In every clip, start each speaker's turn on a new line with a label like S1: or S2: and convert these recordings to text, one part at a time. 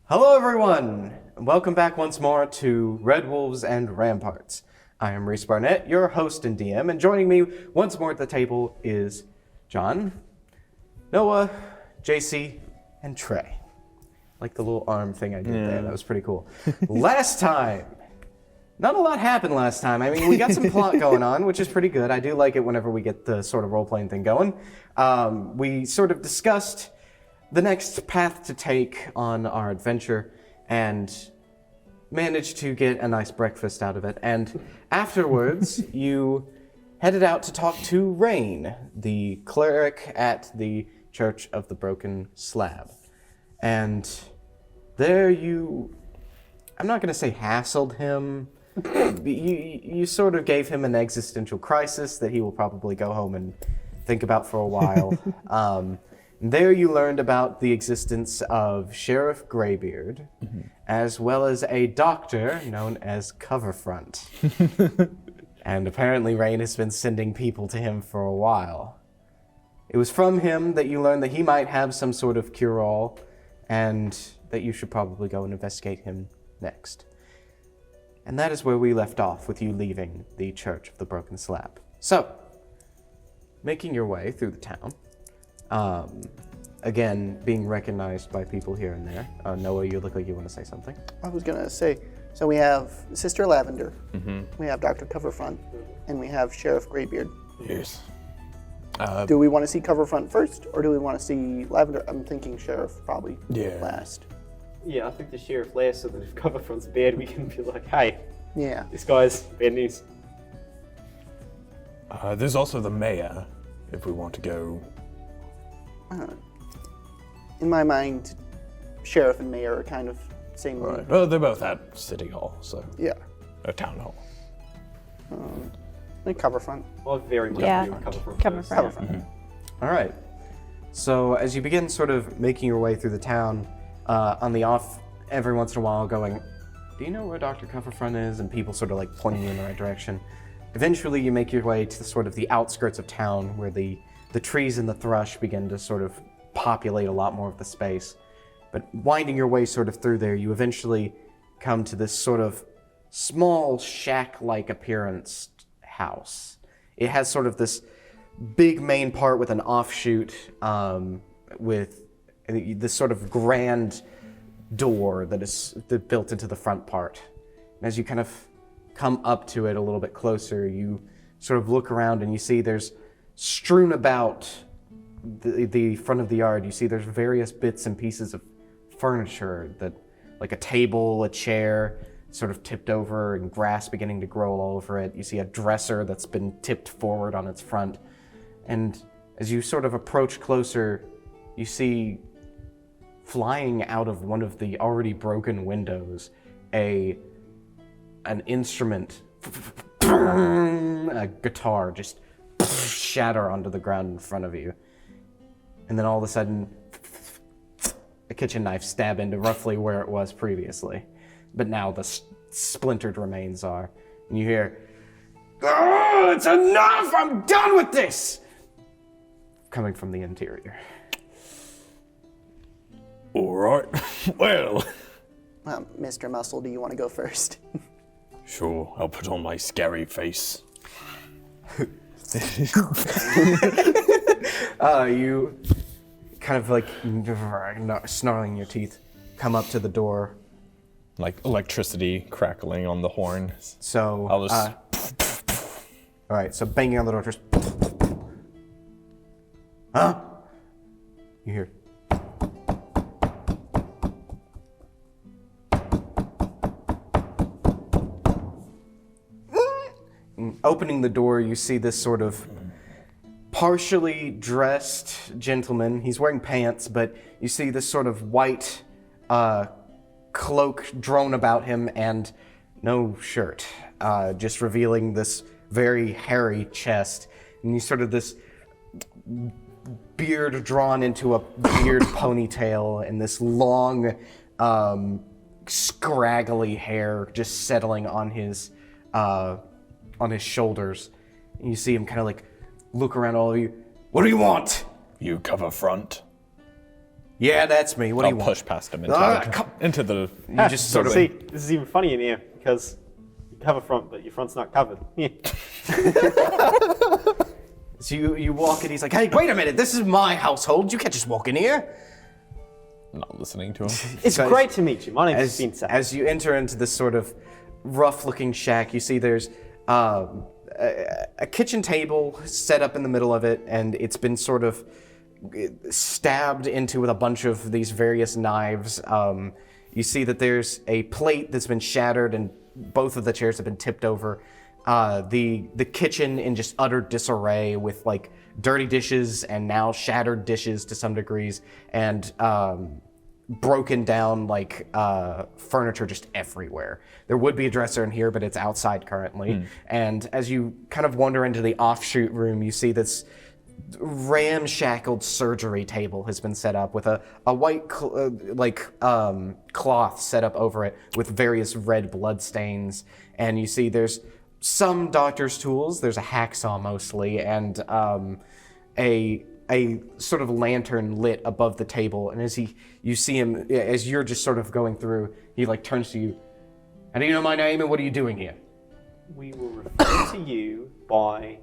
S1: Hello everyone, and welcome back once more to Red-Wolves and Ramparts. I am Reace Barnett, your host and DM, and joining me once more at the table is John, Noah, Jacey, and Trey. Like the little arm thing I did there, that was pretty cool. Last time, not a lot happened last time. I mean, we got some plot going on, which is pretty good. I do like it whenever we get the sort of role-playing thing going. We sort of discussed the next path to take on our adventure and managed to get a nice breakfast out of it. And afterwards, you headed out to talk to Rain, the cleric at the Church of the Broken Slab. And there you, I'm not going to say hassled him. You sort of gave him an existential crisis that he will probably go home and think about for a while. There you learned about the existence of Sheriff Greybeard, as well as a doctor known as Coverfront. And apparently Rain has been sending people to him for a while. It was from him that you learned that he might have some sort of cure-all, and that you should probably go and investigate him next. And that is where we left off, with you leaving the Church of the Broken Slab. So, making your way through the town, again, being recognized by people here and there. Noah, you look like you want to say something.
S2: I was going to say, so we have Sister Lavender, we have Dr. Coverfront, and we have Sheriff Greybeard.
S3: Yes.
S2: Do we want to see Coverfront first, or do we want to see Lavender? I'm thinking Sheriff probably last.
S4: Yeah, I think the Sheriff last, so that if Coverfront's bad, we can be like, hey,
S2: Yeah.
S4: this guy's bad news.
S3: There's also the mayor, if we want to go.
S2: In my mind, Sheriff and Mayor are kind of same.
S3: Right. Well, they're both at City Hall, so.
S2: Yeah.
S3: Or Town Hall.
S2: And Coverfront.
S4: I very much
S5: Yeah.
S4: agree with Coverfront.
S5: Coverfront.
S1: All right. So as you begin sort of making your way through the town, on the off, every once in a while going, do you know where Dr. Coverfront is? And people sort of like pointing you in the right direction. Eventually you make your way to the sort of the outskirts of town where the trees and the thrush begin to sort of populate a lot more of the space. But winding your way sort of through there, you eventually come to this sort of small shack-like appearance house. It has sort of this big main part with an offshoot with this sort of grand door that is built into the front part. And as you kind of come up to it a little bit closer, you sort of look around and you see there's strewn about the front of the yard. You see there's various bits and pieces of furniture, that like a table, a chair, sort of tipped over and grass beginning to grow all over it. You see a dresser that's been tipped forward on its front. And as you sort of approach closer, you see flying out of one of the already broken windows an instrument, a guitar, just shatter onto the ground in front of you. And then all of a sudden, a kitchen knife stab into roughly where it was previously. But now the splintered remains are. And you hear, "Oh, it's enough! I'm done with this!" Coming from the interior.
S3: All right. Well.
S2: Mr. Muscle, do you want to go first?
S3: Sure, I'll put on my scary face.
S1: You kind of like snarling your teeth, come up to the door.
S3: Like electricity crackling on the horn.
S1: So,
S3: I'll just...
S1: all right, so banging on the door, just, huh? You hear, and opening the door, you see this sort of partially dressed gentleman. He's wearing pants, but you see this sort of white cloak drawn about him and no shirt, just revealing this very hairy chest. And you sort of this beard drawn into a beard ponytail and this long, scraggly hair just settling on his shoulders. And you see him kind of like look around all of you. What do you want?
S3: You Coverfront?
S1: Yeah, that's me. What do
S3: I'll
S1: you want?
S3: push past him into,
S1: Come-
S3: into the.
S1: You just sort of
S4: See, this is even funnier now because you cover front, but your front's not covered. Yeah.
S1: So you walk in. He's like, "Hey, wait a minute! This is my household. You can't just walk in here."
S3: Not listening to him.
S4: It's
S1: So
S4: great to meet you. My name's
S1: As,
S4: Spencer.
S1: as you enter into this sort of rough-looking shack, you see there's a kitchen table set up in the middle of it, and it's been sort of stabbed into with a bunch of these various knives. You see that there's a plate that's been shattered, and both of the chairs have been tipped over. The kitchen in just utter disarray with like dirty dishes and now shattered dishes to some degrees, and broken down like furniture just everywhere. There would be a dresser in here, but it's outside currently. And as you kind of wander into the offshoot room, you see this ramshackled surgery table has been set up with a white cloth set up over it with various red blood stains. And you see there's some doctor's tools. There's a hacksaw mostly, and a sort of lantern lit above the table. And as you see him, as you're just sort of going through, he like turns to you. How do you know my name, and what are you doing here?
S4: We were referred to you by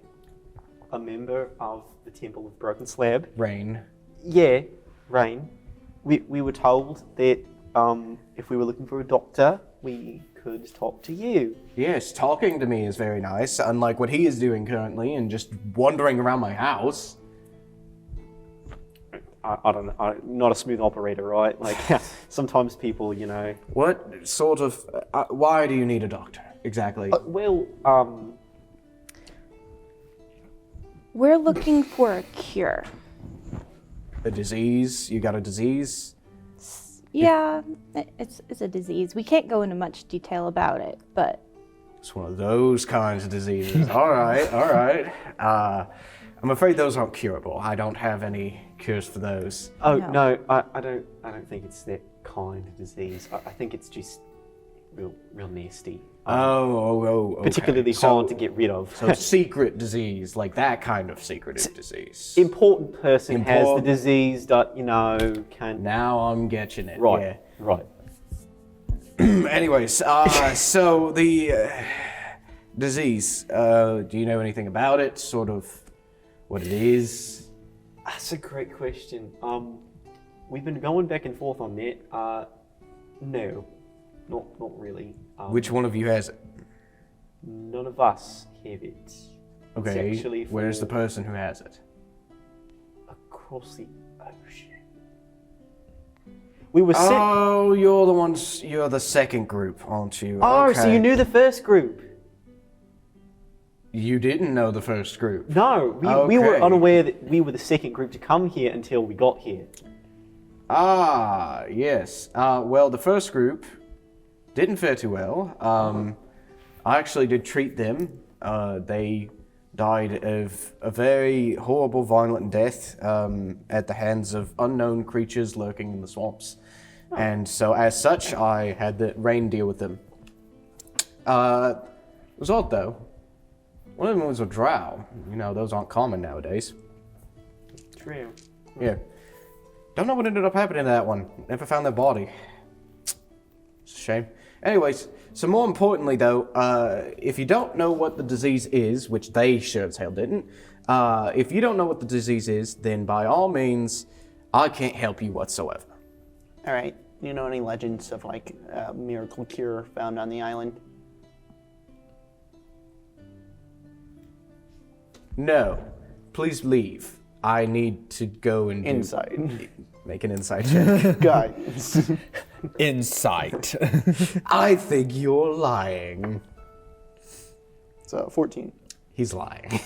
S4: a member of the Temple of Broken Slab.
S1: Rain.
S4: Yeah, Rain. We were told that if we were looking for a doctor, we could talk to you.
S1: Yes, talking to me is very nice, unlike what he is doing currently and just wandering around my house.
S4: I don't know, I'm not a smooth operator, right? Like, sometimes people, you know...
S1: What sort of... why do you need a doctor, exactly?
S5: We're looking for a cure.
S1: A disease? You got a disease?
S5: Yeah, it's a disease. We can't go into much detail about it, but...
S1: It's one of those kinds of diseases. All right. I'm afraid those aren't curable. I don't have any cures for those.
S4: Oh,
S5: No.
S4: no, I don't think it's that kind of disease. I think it's just real nasty.
S1: Okay.
S4: Particularly hard to get rid of.
S1: So secret disease, like that kind of secretive disease.
S4: Important person has the
S1: Important.
S4: disease that, you know, can...
S1: Now I'm getting it.
S4: Right, right.
S1: Yeah. Anyways, so the disease, do you know anything about it? Sort of what it is?
S4: That's a great question. We've been going back and forth on that. No, not really.
S1: Which one of you has it?
S4: None of us have it. It's
S1: Okay,
S4: actually
S1: where's the
S4: for
S1: person who has it?
S4: across the ocean. We were sent.
S1: Oh, you're the second group, aren't you?
S4: Oh, so
S1: Okay.
S4: you knew the first group?
S1: You didn't know the first group.
S4: No, we were
S1: Okay.
S4: unaware that we were the second group to come here until we got here.
S1: Ah, yes. Well, the first group didn't fare too well. I actually did treat them. They died of a very horrible, violent death at the hands of unknown creatures lurking in the swamps. And so, as such, I had the Rain deal with them. It was odd, though. One of them was a drow. You know, those aren't common nowadays.
S4: True.
S1: Yeah. Don't know what ended up happening to that one. Never found their body. It's a shame. Anyways, so more importantly though, if you don't know what the disease is, which they sure as hell didn't, if you don't know what the disease is, then by all means, I can't help you whatsoever.
S2: All right. You know any legends of like a miracle cure found on the island?
S1: No. Please leave. I need to go and make an insight check.
S2: Guys.
S3: Insight.
S1: I think you're lying.
S2: So 14.
S1: He's lying.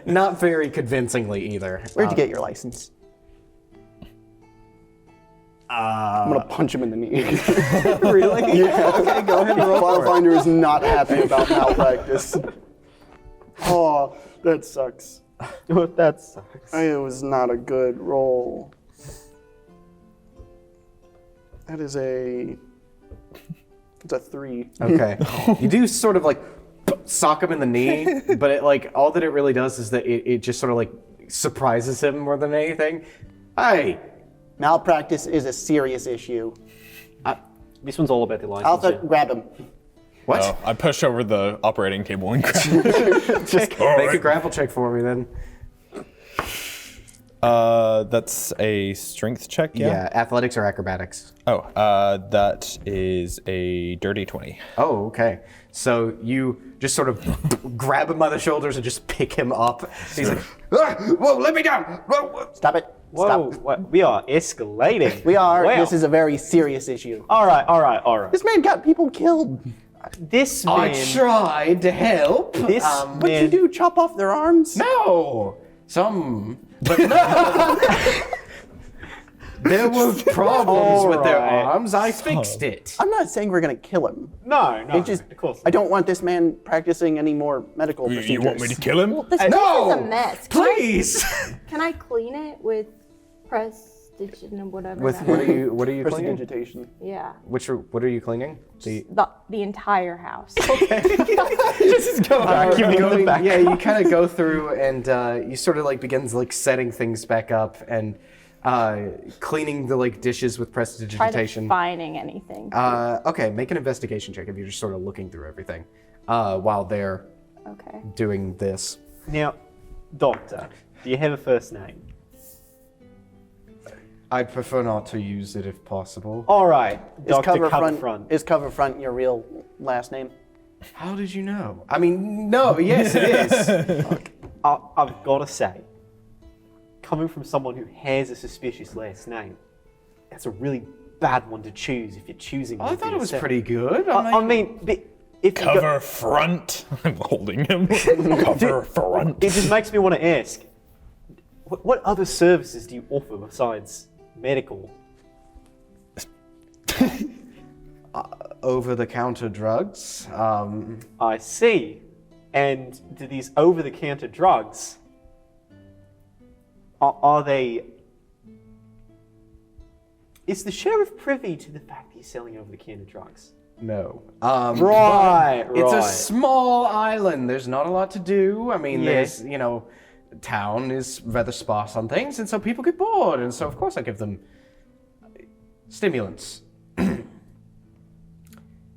S1: Not very convincingly either.
S2: Where'd you get your license? I'm gonna punch him in the knee.
S1: Really?
S2: Yeah. Okay, go ahead and roll. Filefinder is not happy about malpractice. Oh, that sucks.
S4: That sucks.
S2: It was not a good roll. That is it's a 3.
S1: Okay. You do sort of like sock him in the knee, but it like all that it really does is that it just sort of like surprises him more than anything. Hey,
S2: Malpractice is a serious issue.
S4: This one's all about the license.
S2: Althuk, grab him.
S1: What?
S3: Oh, I push over the operating table and grab.
S1: Just make a grapple check for me then.
S3: That's a strength check.
S1: Yeah, athletics or acrobatics.
S3: Oh, that is a dirty 20.
S1: Oh, okay. So you just sort of grab him by the shoulders and just pick him up. He's like, whoa, let me down! Whoa.
S2: Stop it.
S4: Whoa,
S2: Stop.
S4: we are escalating.
S2: We are.
S4: Wow.
S2: This is a very serious issue.
S4: All right.
S2: This man got people killed.
S4: This man.
S1: I tried to help.
S4: This
S2: What'd you
S4: man.
S2: do? Chop off their arms?
S1: No! But no! There were problems with their
S4: Alright.
S1: arms. I fixed it.
S2: I'm not saying we're gonna kill him.
S4: No,
S2: It just,
S4: of course.
S2: I don't want this man practicing any more medical procedures.
S3: You want me to kill him?
S5: Well, this place
S1: No!
S5: is a mess.
S1: Please!
S5: Can I clean it with prestidigitation or whatever?
S1: With
S5: that
S1: what
S5: is?
S1: are you cleaning?
S2: Prestidigitation.
S5: Yeah.
S1: What are you cleaning?
S5: The entire house.
S3: Just go vacuuming in the back.
S1: Yeah, you kind of go through and you sort of like begins like setting things back up and cleaning the like dishes with
S5: Try to
S1: prestidigitation.
S5: finding anything.
S1: Okay, make an investigation check if you're just sort of looking through everything while they're
S5: Okay.
S1: doing this.
S4: Now, Doctor, do you have a first name?
S1: I'd prefer not to use it if possible.
S4: All right,
S2: Is
S4: Doctor
S2: Coverfront,
S4: Coverfront.
S2: is Coverfront your real last name?
S1: How did you know? I mean, no, yes, it is.
S4: I've got to say, coming from someone who has a suspicious last name, that's a really bad one to choose if you're choosing.
S1: I
S4: one
S1: thought
S4: for
S1: it was
S4: yourself.
S1: pretty good.
S4: I mean, but if you go,
S3: Cover front. I'm holding him. Cover front.
S4: it just makes me want to ask, what other services do you offer besides medical?
S1: Over-the-counter drugs.
S4: I see. And do these over-the-counter drugs, are they... Is the sheriff privy to the fact that you're selling over-the-counter drugs?
S1: No.
S4: Right,
S1: It's a
S4: right.
S1: small island. There's not a lot to do. I mean,
S4: Yeah.
S1: there's, town is rather sparse on things, and so people get bored, and so of course I give them stimulants.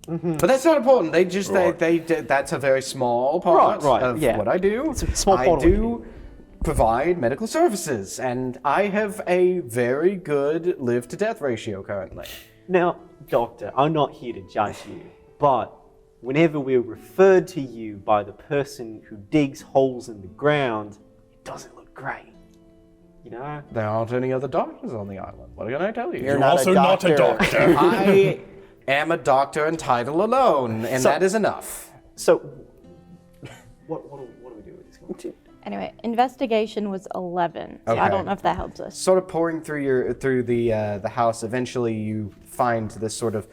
S1: But that's not important. They just that's a very small part
S4: Right,
S1: of
S4: yeah.
S1: what I do.
S4: It's a small part
S1: I
S4: of what you
S1: do provide medical services, and I have a very good live-to-death ratio currently.
S4: Now, Doctor, I'm not here to judge you, but whenever we're referred to you by the person who digs holes in the ground, it doesn't look great. You know?
S1: There aren't any other doctors on the island. What can I tell you?
S2: You're not
S3: Also
S2: a
S3: not a
S2: doctor.
S3: doctor.
S1: I am a doctor and title alone, and
S4: So-
S1: that is enough.
S4: So, what do we do with this guy?
S5: Anyway, investigation was 11. So I
S1: Okay.
S5: don't know if that helps us.
S1: Sort of pouring through the house, eventually you find this sort of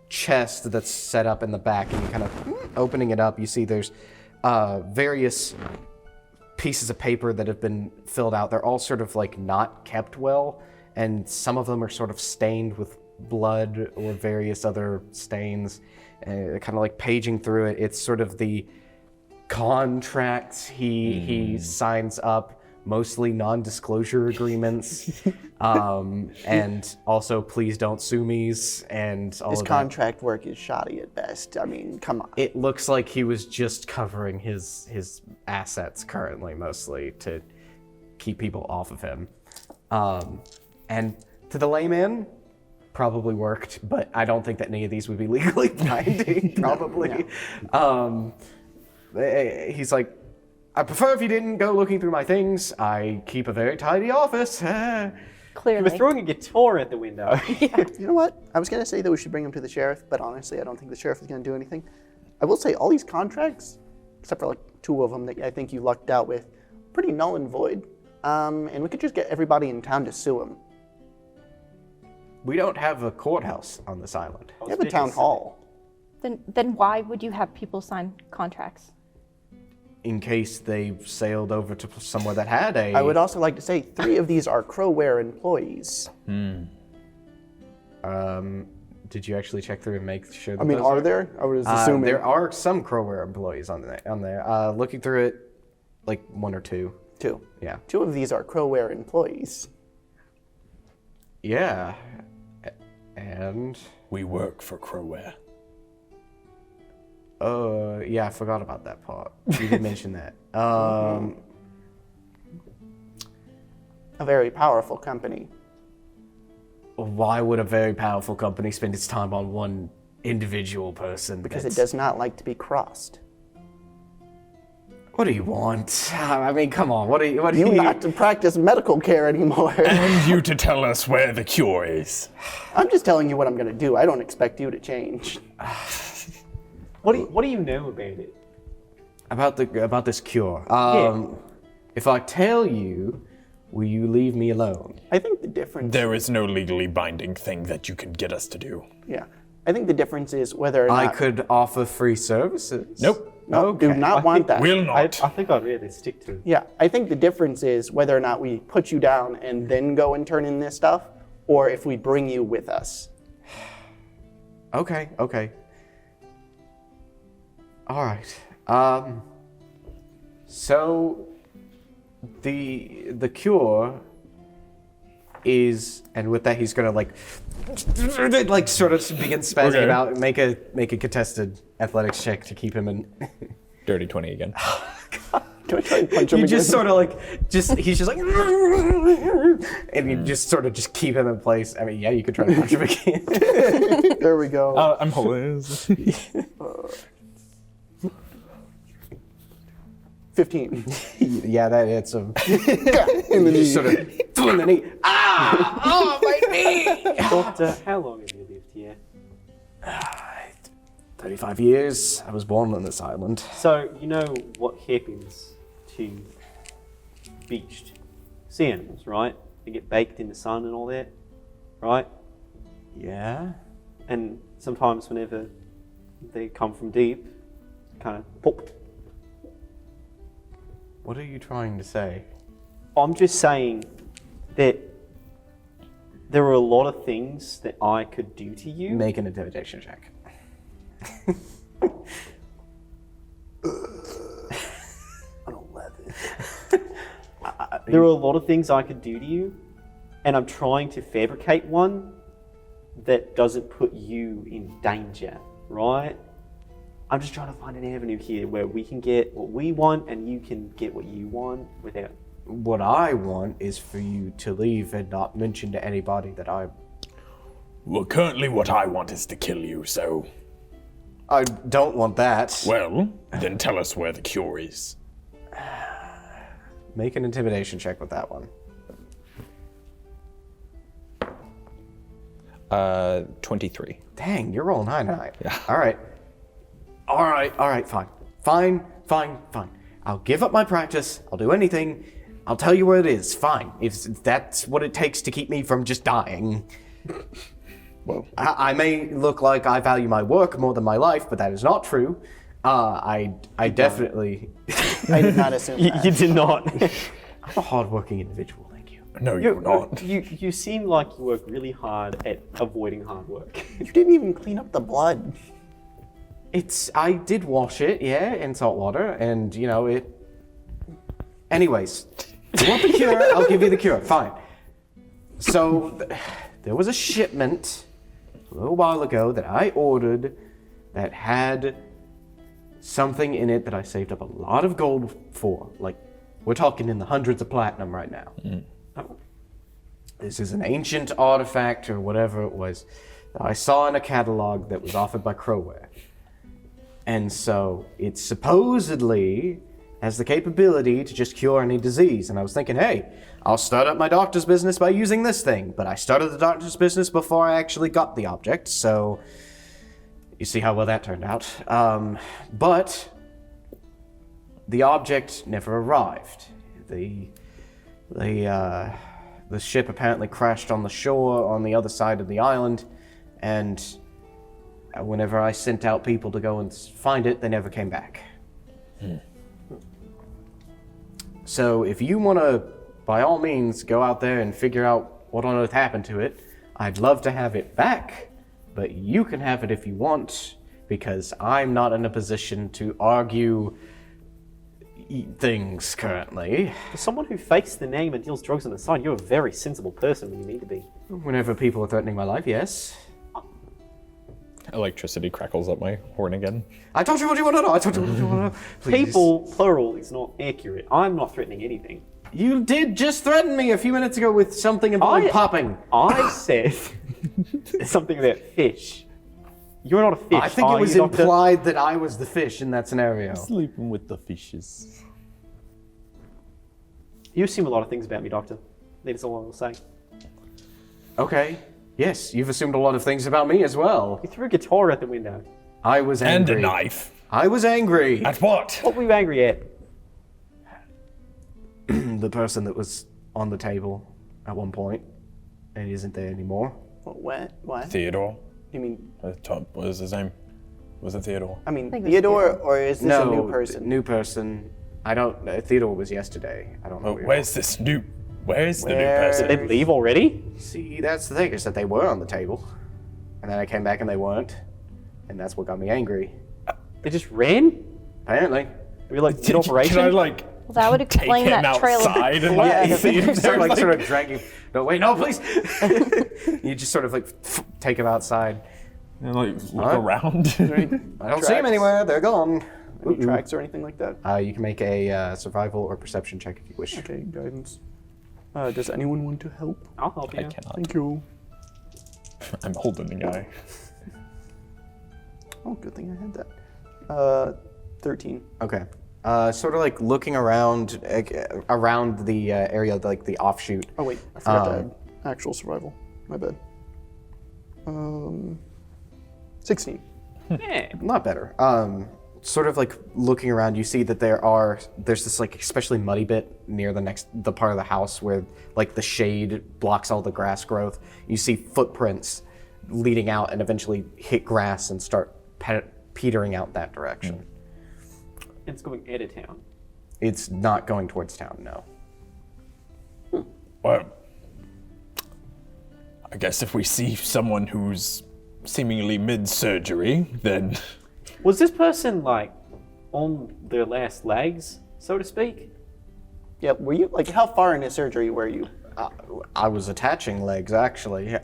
S1: chest that's set up in the back, and you kind of opening it up. You see there's various pieces of paper that have been filled out. They're all sort of like not kept well, and some of them are sort of stained with blood or various other stains. Kind of like paging through it, it's sort of the contracts he signs up, mostly non-disclosure agreements, and also please don't sue me's and all
S2: His
S1: of that.
S2: contract work is shoddy at best. I mean, come on.
S1: It looks like he was just covering his assets currently, mostly to keep people off of him. And to the layman, probably worked, but I don't think that any of these would be legally binding, probably. He's like, I prefer if you didn't go looking through my things. I keep a very tidy office.
S4: You
S5: Clearly.
S4: were throwing a guitar at the window.
S2: You know what? I was going to say that we should bring him to the sheriff, but honestly, I don't think the sheriff is going to do anything. I will say all these contracts, except for like 2 of them that I think you lucked out with, pretty null and void. And we could just get everybody in town to sue him.
S1: We don't have a courthouse on this island.
S2: We have a town hall.
S5: Then why would you have people sign contracts?
S1: In case they sailed over to somewhere that had a...
S2: I would also like to say 3 of these are Crowware employees.
S1: Did you actually check through and make sure that
S2: I mean,
S1: those
S2: are there? I was
S1: Uh,
S2: assuming.
S1: there are some Crowware employees on there. Looking through it, like 1 or 2.
S2: 2.
S1: Yeah.
S2: 2 of these are Crowware employees.
S1: Yeah. And
S3: We work for Crowe.
S1: yeah, I forgot about that part. You did mention that.
S2: A very powerful company.
S1: Why would a very powerful company spend its time on one individual person?
S2: Because it does not like to be crossed.
S1: What do you want? I mean, come on. What do you?
S2: You not to practice medical care anymore.
S3: And you to tell us where the cure is.
S2: I'm just telling you what I'm going to do. I don't expect you to change.
S4: What do you know about it?
S1: About this cure? If I tell you, will you leave me alone?
S2: I think the difference...
S3: There is no legally binding thing that you can get us to do.
S2: Yeah. I think the difference is whether or not...
S1: I could offer free services.
S3: Nope.
S2: No, do not want that.
S3: Will
S4: I
S3: not.
S4: think I'd rather stick to.
S2: Yeah, I think the difference is whether or not we put you down and then go and turn in this stuff, or if we bring you with us.
S1: Okay. All right. So the cure is, and with that he's gonna like sort of begin spazzing
S3: Okay.
S1: about. Make a contested athletics check to keep him in.
S3: Dirty 20 again.
S2: Do I try and punch him
S1: You
S2: again?
S1: just sort of like he's just like, and you just sort of just keep him in place. I mean, yeah, you could try to punch him again.
S2: There we go.
S3: I'm holding.
S2: 15.
S1: Yeah, that hits him.
S2: In the knee.
S1: Just sort of in the knee. Ah! Oh, my knee!
S4: Doctor, how long have you lived here?
S1: 35 years. I was born on this island.
S4: So, you know what happens to beached sea animals, right? They get baked in the sun and all that, right?
S1: Yeah?
S4: And sometimes whenever they come from deep, kind of pop.
S1: What are you trying to say?
S4: I'm just saying that there are a lot of things that I could do to you.
S1: Make an intimidation check.
S4: There are a lot of things I could do to you, and I'm trying to fabricate one that doesn't put you in danger, right? I'm just trying to find an avenue here where we can get what we want and you can get what you want without...
S1: What I want is for you to leave and not mention to anybody that
S3: Well, currently what I want is to kill you, so...
S1: I don't want that.
S3: Well, then tell us where the cure is.
S1: Make an intimidation check with that one.
S3: 23.
S1: Dang, you're rolling high tonight. Yeah. All right, fine. I'll give up my practice. I'll do anything. I'll tell you where it is. Fine. If that's what it takes to keep me from just dying.
S3: Well,
S1: I may look like I value my work more than my life, but that is not true. I definitely...
S2: I did not assume that.
S4: You did not.
S1: I'm a hardworking individual, thank you.
S3: no, you're not.
S4: You seem like you work really hard at avoiding hard work.
S2: You didn't even clean up the blood.
S1: I did wash it, yeah, in salt water, and, you know, it... Anyways, you want the cure, I'll give you the cure, fine. So, there was a shipment a little while ago that I ordered that had something in it that I saved up a lot of gold for. Like, we're talking in the hundreds of platinum right now. Oh. This is an ancient artifact or whatever it was that I saw in a catalog that was offered by Crowe. And so it supposedly has the capability to just cure any disease. And I was thinking, hey, I'll start up my doctor's business by using this thing. But I started the doctor's business before I actually got the object, so you see how well that turned out. But the object never arrived. The ship apparently crashed on the shore on the other side of the island, and whenever I sent out people to go and find it, they never came back. So if you want to, by all means, go out there and figure out what on earth happened to it, I'd love to have it back, but you can have it if you want, because I'm not in a position to argue things currently.
S4: For someone who fakes the name and deals drugs on the side, you're a very sensible person when you need to be.
S1: Whenever people are threatening my life, yes.
S3: Electricity crackles up my horn again.
S1: I told you what you want to know. I told you what you want to know. Please.
S4: People, plural, is not accurate. I'm not threatening anything.
S1: You did just threaten me a few minutes ago with something involving popping.
S4: I said something about fish. You're not a fish.
S1: I think it was implied that I was the fish in that scenario.
S3: Sleeping with the fishes.
S4: You assume a lot of things about me, Doctor. That's all I will say.
S1: Okay. Yes, you've assumed a lot of things about me as well.
S4: You threw a guitar out the window.
S1: I was angry.
S3: And a knife.
S1: I was angry.
S3: At what?
S4: What were you angry at?
S1: The person that was on the table at one point and isn't there anymore.
S2: What?
S3: Theodore.
S2: You mean?
S3: What was his name? Was it Theodore?
S2: I mean,
S5: think it was
S2: Theodore, or is this a new person?
S1: New person. I don't. Theodore was yesterday. I don't know.
S3: Where's this new? Where's the new
S4: Did
S3: person?
S4: they leave already?
S1: See, that's the thing, is that they were on the table. And then I came back and they weren't. And that's what got me angry.
S4: They just ran?
S1: Apparently.
S4: Were you like, did operation?
S3: Can I like
S5: Well, that would explain
S3: take him
S5: that trail of
S3: outside and
S5: blood.
S3: like see if
S1: Start,
S3: they're
S1: like, sort of dragging. No, wait, no, please. You just sort of like take him outside.
S3: and, like look
S1: Huh?
S3: around?
S1: I don't see him anywhere. They're gone.
S2: Any tracks or anything like that?
S1: You can make a survival or perception check if you wish.
S2: Okay, guidance. Does anyone want to help?
S4: I'll help you.
S3: I cannot.
S2: Thank you.
S3: I'm holding the guy.
S2: Oh, good thing I had that. 13.
S1: Okay. Sort of like looking around around the area, like the offshoot.
S2: Oh wait, I forgot to add actual survival. My bad. 16.
S4: Yeah.
S1: Not better. Sort of like looking around, you see that there's this like especially muddy bit near the part of the house where like the shade blocks all the grass growth. You see footprints leading out and eventually hit grass and start petering out that direction.
S4: It's going out of town.
S1: It's not going towards town, no.
S3: Well, I guess if we see someone who's seemingly mid-surgery, then
S4: Was this person like on their last legs, so to speak?
S2: Yeah, were you, like, how far into surgery were you?
S1: I was attaching legs, actually.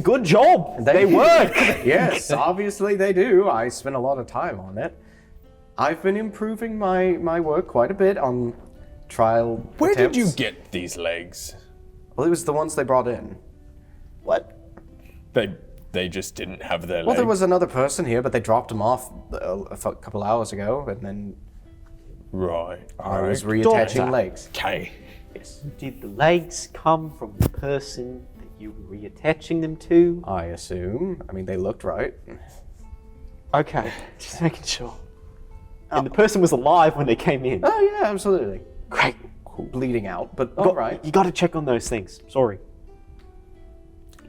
S4: Good job. They work.
S1: Yes, obviously they do. I spent a lot of time on it. I've been improving my work quite a bit on trial
S3: where
S1: attempts.
S3: did you get these legs?
S1: Well, it was the ones they brought in.
S2: What?
S3: They just didn't have their
S1: Well,
S3: legs.
S1: there was another person here, but they dropped them off a couple hours ago, and then
S3: Right.
S1: I was
S3: alright.
S1: reattaching
S4: Doctor.
S1: legs.
S3: Okay.
S1: Yes.
S4: Did the legs come from the person that you were reattaching them to?
S1: I assume. I mean, they looked right.
S4: Okay, just making sure. And the person was alive when they came in.
S1: Oh, yeah, absolutely.
S4: Great.
S1: Bleeding out, but all right.
S4: You got to check on those things. Sorry.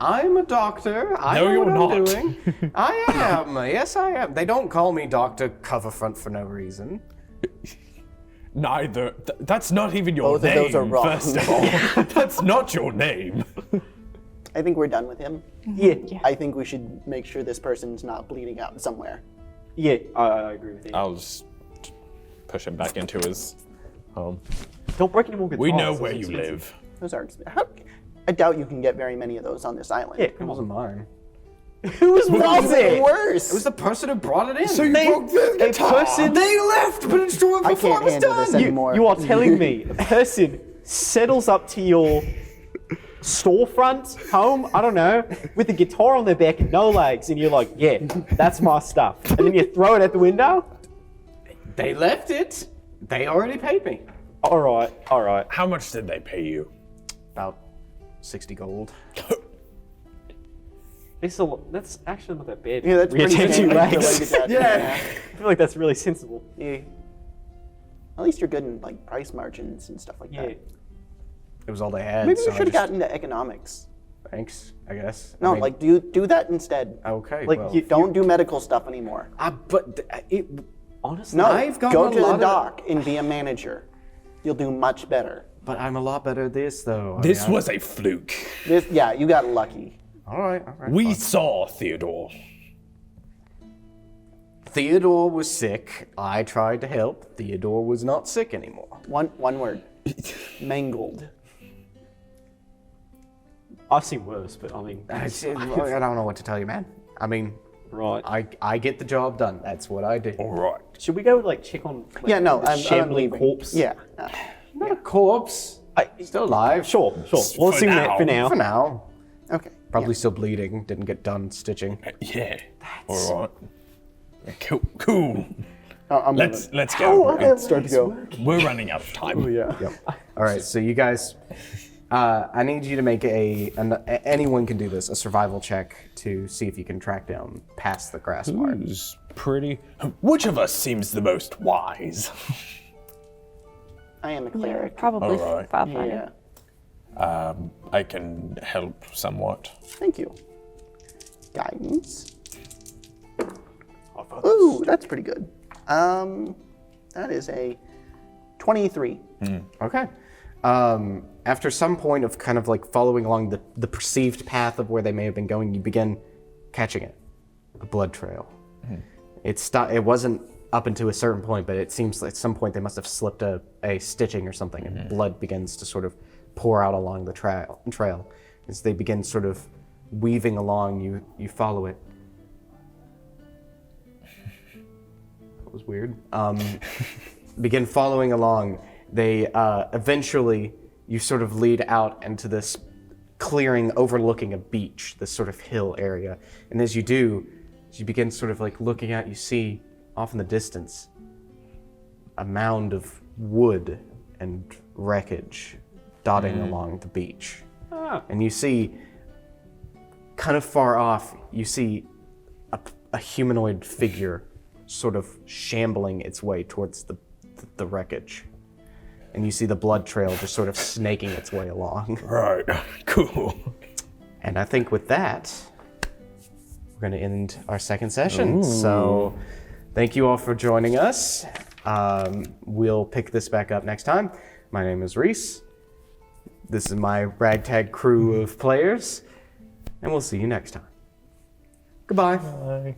S1: I'm a doctor. I
S3: No,
S1: know
S3: you're
S1: what I'm
S3: not.
S1: doing. I am. Yes, I am. They don't call me Dr. Coverfront for no reason.
S3: Neither. That's not even your
S2: Both of
S3: name.
S2: those are wrong.
S3: First of all, that's not your name.
S2: I think we're done with him.
S4: Yeah.
S2: I think we should make sure this person's not bleeding out somewhere.
S4: Yeah, I agree with you.
S3: I'll just push him back into his home.
S4: Don't break any more guitars.
S3: We know
S4: those
S3: where
S4: are
S3: you
S4: expensive.
S3: live.
S2: Those are I doubt you can get very many of those on this island.
S4: Yeah,
S1: It
S4: come
S1: wasn't
S4: on.
S1: mine.
S4: Whose was
S2: Even
S4: it?
S2: worse.
S1: It was the person who brought it in.
S3: So you broke the
S4: A
S3: guitar.
S4: person.
S1: They left, but it's true
S2: I
S1: before
S2: can't
S1: I was
S2: handle
S1: done.
S2: this anymore.
S4: You are telling me a person settles up to your storefront home, I don't know, with a guitar on their back and no legs, and you're like, yeah, that's my stuff. And then you throw it out the window?
S1: They left it. They already paid me.
S4: All right, all right.
S3: How much did they pay you?
S1: About 60 gold.
S4: That's actually not that bad.
S2: Yeah, that's pretty
S4: Reattaching
S2: standard
S4: legs.
S2: related to that.
S1: Yeah.
S4: I feel like that's really sensible.
S2: Yeah. At least you're good in like price margins and stuff like
S4: Yeah.
S2: that.
S1: It was all they had.
S2: Maybe
S1: so
S2: we
S1: I
S2: should have
S1: just-
S2: gotten into economics.
S1: Thanks, I guess.
S2: No,
S1: I mean,
S2: like do that instead.
S1: Okay,
S4: like,
S1: well.
S4: you-
S2: Don't do medical stuff anymore.
S4: Honestly,
S2: No,
S1: I've gotten
S2: go
S1: a
S2: to
S1: lot
S2: the
S1: of-
S2: dock and be a manager. You'll do much better.
S1: But I'm a lot better at this, though. I
S3: This
S1: mean,
S3: was a fluke.
S2: Yeah, you got lucky.
S1: All right,
S3: We
S1: fine.
S3: saw Theodore.
S1: Theodore was sick. I tried to help. Theodore was not sick anymore.
S2: One word. Mangled.
S4: I've seen worse, but I mean,
S1: I don't know what to tell you, man. I mean,
S4: right.
S1: I get the job done. That's what I do.
S3: All right.
S4: Should we go like check on? Like,
S2: Yeah, no,
S4: the
S2: I'm
S4: shambling
S2: leaving.
S4: corpse.
S2: Yeah.
S1: Not a corpse. Still alive.
S4: Sure. We'll assume that for now.
S1: For now.
S2: Okay.
S1: Probably still bleeding. Didn't get done stitching.
S3: Yeah. All right. Cool.
S2: I'm
S3: Let's
S2: gonna-
S3: go.
S2: Okay, start to go.
S3: We're running out of time.
S2: Yeah.
S1: All right. So you guys, I need you to make anyone can do this, a survival check to see if you can track down past the grass part.
S3: Who's pretty? Which of us seems the most wise?
S2: I am a cleric.
S5: Probably
S3: All right.
S5: Filefinder.
S2: Yeah.
S3: I can help somewhat.
S2: Thank you. Guidance. Ooh, that's pretty good. That is a 23.
S1: Okay. After some point of kind of like following along the perceived path of where they may have been going, you begin catching it. A blood trail. It wasn't up until a certain point, but it seems like at some point they must have slipped a stitching or something, and blood begins to sort of pour out along the trail. As they begin sort of weaving along, you follow it. That was weird. Begin following along. They eventually, you sort of lead out into this clearing overlooking a beach, this sort of hill area. And as you do, as you begin sort of like looking out, you see off in the distance a mound of wood and wreckage dotting along the beach. And you see, kind of far off, you see a humanoid figure sort of shambling its way towards the wreckage. And you see the blood trail just sort of snaking its way along.
S3: Right. Cool.
S1: And I think with that, we're going to end our second session. So thank you all for joining us. We'll pick this back up next time. My name is Reace. This is my ragtag crew of players. And we'll see you next time. Goodbye.
S3: Bye.